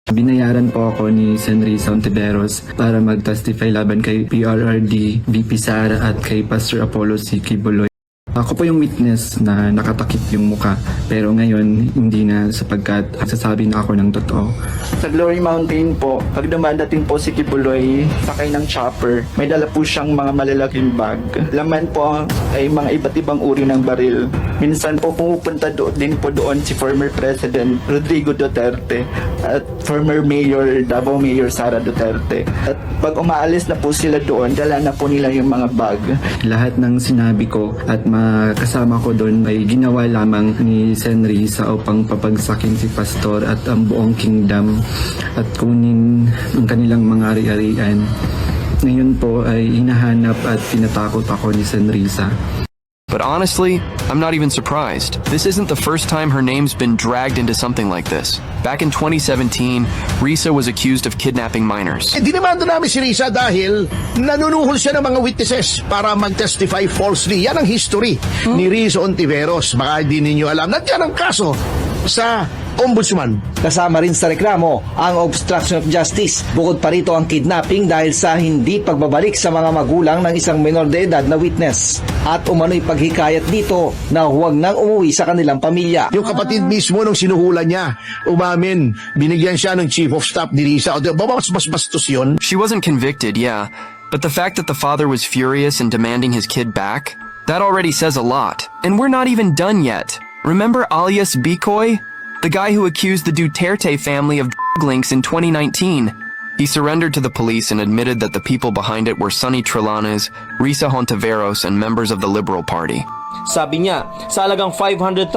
Binayaran po ako ni Senrisa Ontiveros para mag-testify laban kay PRRD, VP Sara at kay Pastor Apollo C. Kibuloy. Ako po yung witness na nakatakip yung muka, pero ngayon hindi na sapagkat sasabi na ako ng totoo. Sa Glory Mountain po, pag dumadating po si Kibuloy, sakay ng chopper, may dala po siyang mga malalaking bag. Laman po ay mga iba't ibang uri ng baril. Minsan po pumupunta din po doon si former President Rodrigo Duterte at former Mayor, Davao Mayor Sara Duterte. At pag umaalis na po sila doon, dala na po nila yung mga bag. Lahat ng sinabi ko at kasama ko doon ay ginawa lamang ni Senrisa upang papagsakin si Pastor at ang buong kingdom at kunin ang kanilang mga ari-arian. Ngayon po ay hinahanap at tinatakot ako ni Senrisa. But honestly, I'm not even surprised. This isn't the first time her name's been dragged into something like this. Back in 2017, Risa was accused of kidnapping minors. Dinimanda namin si Risa dahil nanunuhol siya ng mga witnesses para mag-testify falsely. Yan ang history ni Risa Ontiveros. Baka hindi ninyo alam. Nandiyan ang kaso sa Ombudsman. Kasama rin sa reklamo ang obstruction of justice. Bukod pa rito ang kidnapping dahil sa hindi pagbabalik sa mga magulang ng isang minor de edad na witness. At umano'y paghikayat dito na huwag nang umuwi sa kanilang pamilya. Yung kapatid mismo nung sinuhulan niya, umamin, binigyan siya ng chief of staff ni Risa. O mas bastos yun. She wasn't convicted, yeah, but the fact that the father was furious and demanding his kid back, that already says a lot. And we're not even done yet. Remember alias Bikoy? The guy who accused the Duterte family of drug links in 2019. He surrendered to the police and admitted that the people behind it were Sonny Trillanes, Risa Hontiveros, and members of the Liberal Party. Sabi niya, sa halagang 500,000,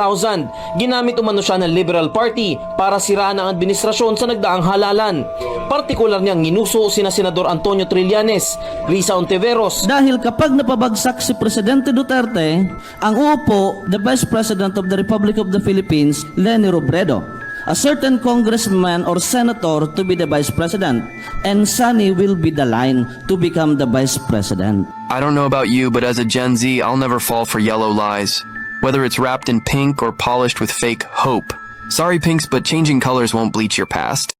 ginamit umano siya ng Liberal Party para siraan ang administrasyon sa nagdaang halalan. Partikular niyang ginuso sina Senador Antonio Trillanes, Risa Ontiveros. Dahil kapag napabagsak si Presidente Duterte, ang uupo, the Vice President of the Republic of the Philippines, Leni Robredo, a certain congressman or senator to be the Vice President, and Sonny will be the line to become the Vice President. I don't know about you, but as a Gen Z, I'll never fall for yellow lies, whether it's wrapped in pink or polished with fake hope. Sorry, Pinks, but changing colors won't bleach your past.